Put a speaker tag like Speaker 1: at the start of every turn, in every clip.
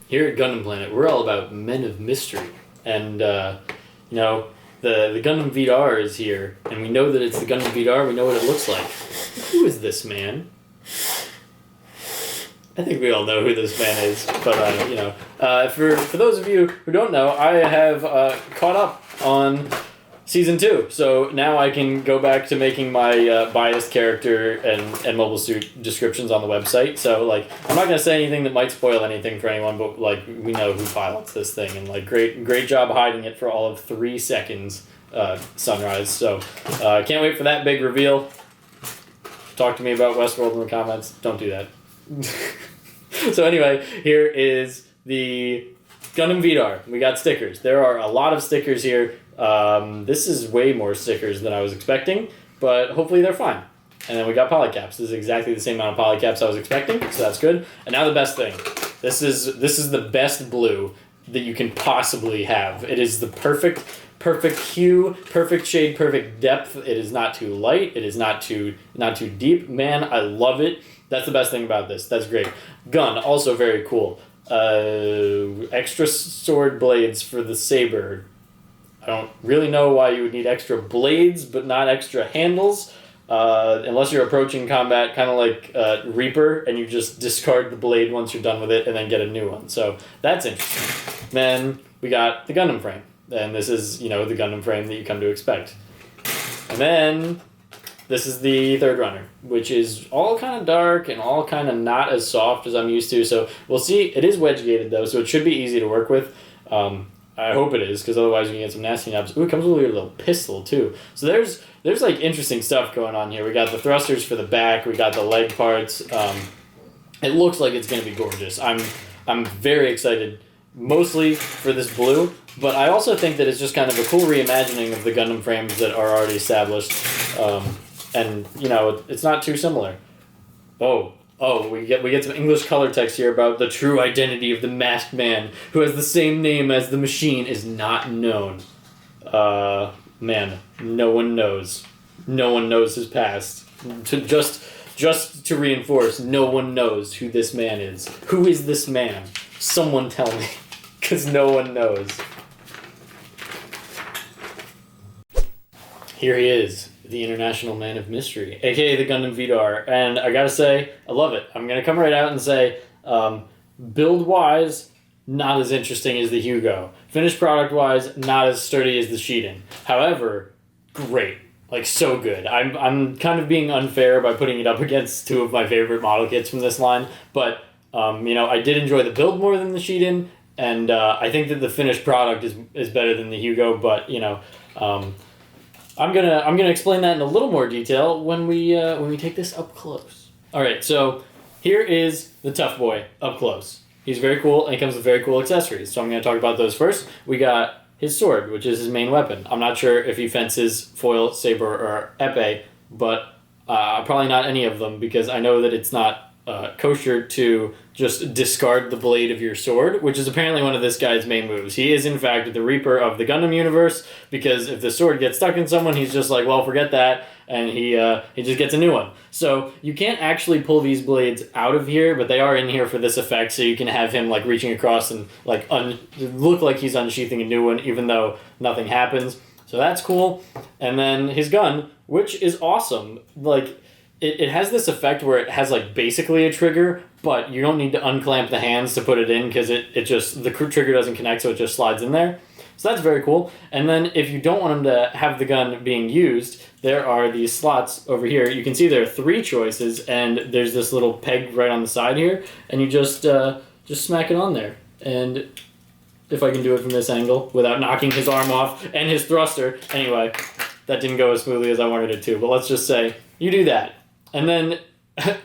Speaker 1: Here at Gundam Planet, we're all about men of mystery. And, the Gundam Vidar is here, and we know that it's the Gundam Vidar, we know what it looks like. Who is this man? I think we all know who this man is, but, for those of you who don't know, I have caught up on Season 2, so now I can go back to making my biased character and mobile suit descriptions on the website. So, I'm not going to say anything that might spoil anything for anyone, but, we know who pilots this thing, and, great job hiding it for all of 3 seconds, Sunrise. So, can't wait for that big reveal. Talk to me about Westworld in the comments. Don't do that. So anyway, here is the Gundam Vidar. We got stickers. There are a lot of stickers here. This is way more stickers than I was expecting, but hopefully they're fine. And then we got polycaps. This is exactly the same amount of polycaps I was expecting, so that's good. And now the best thing. This is the best blue that you can possibly have. It is the perfect hue, perfect shade, perfect depth. It is not too light. It is not too deep. Man, I love it. That's the best thing about this. That's great. Gun, also very cool. Extra sword blades for the saber. I don't really know why you would need extra blades, but not extra handles. Unless you're approaching combat kind of like Reaper, and you just discard the blade once you're done with it and then get a new one. So that's interesting. Then we got the Gundam frame. And this is, the Gundam frame that you come to expect. And then this is the third runner, which is all kind of dark and all kind of not as soft as I'm used to. So we'll see. It is wedge gated though, so it should be easy to work with. I hope it is, because otherwise you can get some nasty knobs. Ooh, it comes with a little pistol too. So there's interesting stuff going on here. We got the thrusters for the back. We got the leg parts. It looks like it's going to be gorgeous. I'm very excited, mostly for this blue, but I also think that it's just kind of a cool reimagining of the Gundam frames that are already established. And it's not too similar. We get some English color text here about the true identity of the masked man, who has the same name as the machine, is not known. Man, no one knows. No one knows his past. Just to reinforce, no one knows who this man is. Who is this man? Someone tell me, because no one knows. Here he is, the International Man of Mystery, aka the Gundam Vidar, and I gotta say, I love it. I'm gonna come right out and say, build-wise, not as interesting as the Hugo. Finished product-wise, not as sturdy as the Shiden. However, great. So good. I'm kind of being unfair by putting it up against 2 of my favorite model kits from this line, but, I did enjoy the build more than the Shiden, and I think that the finished product is better than the Hugo, but, I'm gonna explain that in a little more detail when we take this up close. All right, so here is the Tough Boy up close. He's very cool, and he comes with very cool accessories. So I'm gonna talk about those first. We got his sword, which is his main weapon. I'm not sure if he fences foil, saber, or epee, but probably not any of them, because I know that it's not kosher to just discard the blade of your sword, which is apparently one of this guy's main moves. He is, in fact, the Reaper of the Gundam universe, because if the sword gets stuck in someone, he's just like, well, forget that, and he just gets a new one. So you can't actually pull these blades out of here, but they are in here for this effect, so you can have him reaching across and look like he's unsheathing a new one, even though nothing happens. So that's cool. And then his gun, which is awesome. It has this effect where it has basically a trigger, but you don't need to unclamp the hands to put it in, because the trigger doesn't connect, so it just slides in there. So that's very cool. And then if you don't want him to have the gun being used, there are these slots over here. You can see there are 3 choices, and there's this little peg right on the side here, and you just smack it on there. And if I can do it from this angle without knocking his arm off and his thruster, anyway, that didn't go as smoothly as I wanted it to, but let's just say you do that. And then,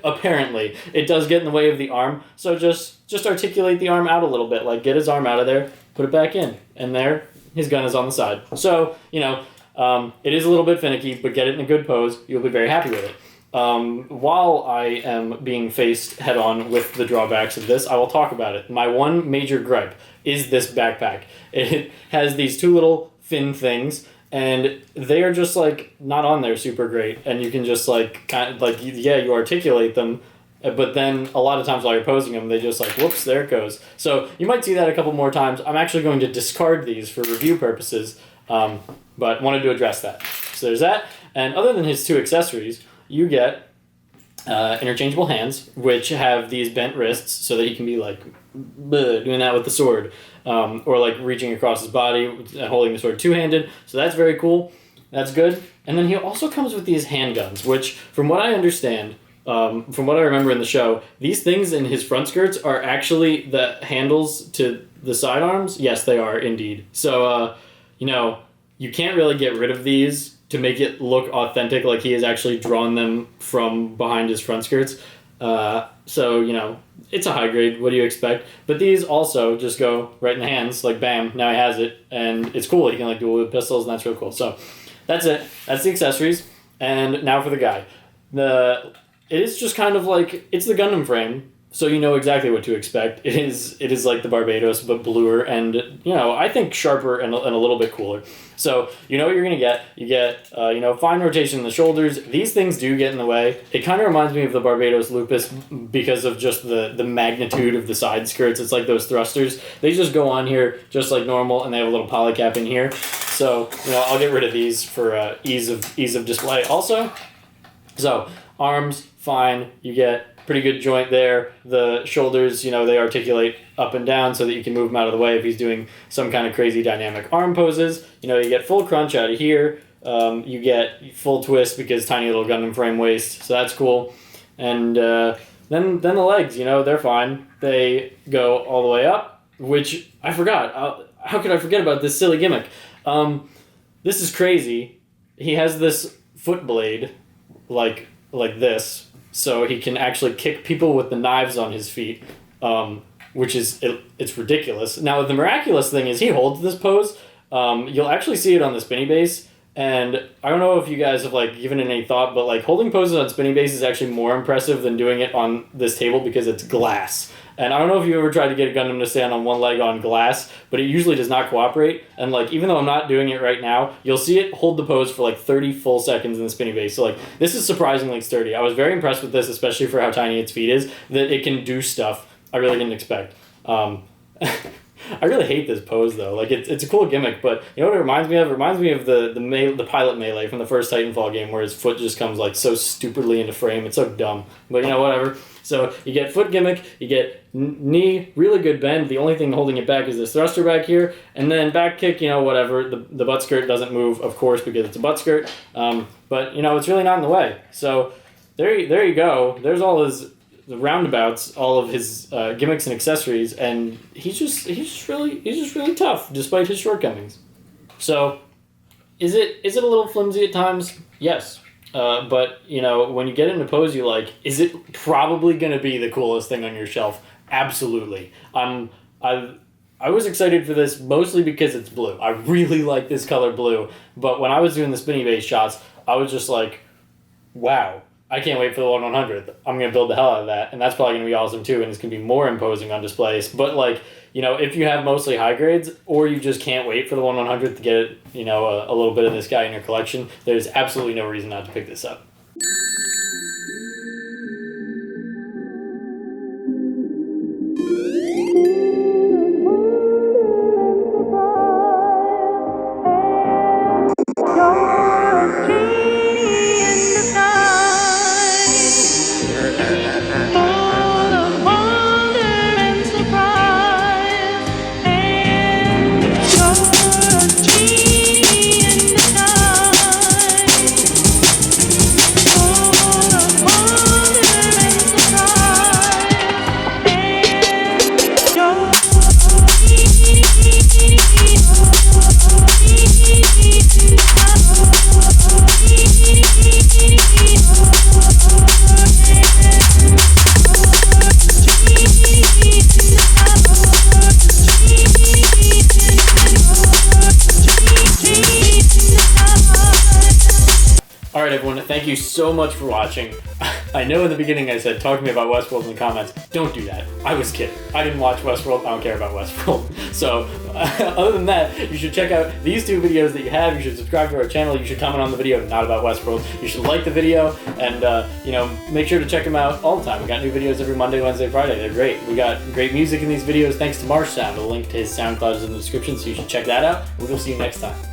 Speaker 1: apparently, it does get in the way of the arm, so just articulate the arm out a little bit, get his arm out of there, put it back in, and there, his gun is on the side. So, it is a little bit finicky, but get it in a good pose, you'll be very happy with it. While I am being faced head-on with the drawbacks of this, I will talk about it. My one major gripe is this backpack. It has these 2 little fin things, and they are just not on there super great, and you can just you articulate them, but then a lot of times while you're posing them, they just like, whoops, there it goes. So you might see that a couple more times. I'm actually going to discard these for review purposes, but wanted to address that. So there's that. And other than his 2 accessories, you get interchangeable hands, which have these bent wrists so that he can be like doing that with the sword, or like reaching across his body and holding the sword two-handed. So that's very cool. That's good. And then he also comes with these handguns, which, from what I understand, from what I remember in the show, these things in his front skirts are actually the handles to the sidearms. Yes, they are indeed. So, you can't really get rid of these to make it look authentic, like he has actually drawn them from behind his front skirts. So, it's a high grade. What do you expect? But these also just go right in the hands, like bam, now he has it, and it's cool. He can like dual wield pistols, and that's really cool. So that's it. That's the accessories. And now for the guy. It is just kind of like, it's the Gundam frame, so you know exactly what to expect. It is like the Barbados, but bluer, and I think sharper and a little bit cooler. So you know what you're gonna get. You get fine rotation in the shoulders. These things do get in the way. It kind of reminds me of the Barbados Lupus because of just the magnitude of the side skirts. It's like those thrusters. They just go on here just like normal, and they have a little polycap in here. So I'll get rid of these for ease of display also. So arms, fine. You get pretty good joint there. The shoulders, they articulate up and down so that you can move them out of the way if he's doing some kind of crazy dynamic arm poses. You get full crunch out of here. You get full twist because tiny little Gundam frame waist, so that's cool. And then the legs, they're fine. They go all the way up, which I forgot. How could I forget about this silly gimmick? This is crazy. He has this foot blade like this, so he can actually kick people with the knives on his feet, which is it's ridiculous. Now the miraculous thing is he holds this pose. You'll actually see it on the spinny base, and I don't know if you guys have given it any thought, but holding poses on spinny base is actually more impressive than doing it on this table because it's glass. And I don't know if you ever tried to get a Gundam to stand on one leg on glass, but it usually does not cooperate. And even though I'm not doing it right now, you'll see it hold the pose for 30 full seconds in the spinny base. So this is surprisingly sturdy. I was very impressed with this, especially for how tiny its feet is, that it can do stuff I really didn't expect. I really hate this pose though. It's a cool gimmick, but you know what it reminds me of? It reminds me of the pilot melee from the first Titanfall game, where his foot just comes so stupidly into frame. It's so dumb, but whatever. So you get foot gimmick, you get knee, really good bend. The only thing holding it back is this thruster back here, and then back kick. Whatever. The butt skirt doesn't move, of course, because it's a butt skirt. But it's really not in the way. So there you go. There's all his roundabouts, all of his gimmicks and accessories, and he's just really tough despite his shortcomings. So is it a little flimsy at times? Yes. But when you get into pose you like, is it probably going to be the coolest thing on your shelf? Absolutely. I was excited for this mostly because it's blue. I really like this color blue. But when I was doing the spinny base shots, I was just like, wow, I can't wait for the 1/100th. I'm going to build the hell out of that. And that's probably going to be awesome too. And it's going to be more imposing on displays. But if you have mostly high grades, or you just can't wait for the 1/100th to get a little bit of this guy in your collection, there's absolutely no reason not to pick this up. Alright everyone, thank you so much for watching. I know in the beginning I said, talk to me about Westworld in the comments. Don't do that. I was kidding. I didn't watch Westworld. I don't care about Westworld. So, other than that, you should check out these 2 videos that you have. You should subscribe to our channel. You should comment on the video, not about Westworld. You should like the video, and, make sure to check them out all the time. We got new videos every Monday, Wednesday, Friday. They're great. We got great music in these videos thanks to Marsh Sound. The link to his SoundCloud is in the description, so you should check that out. We'll see you next time.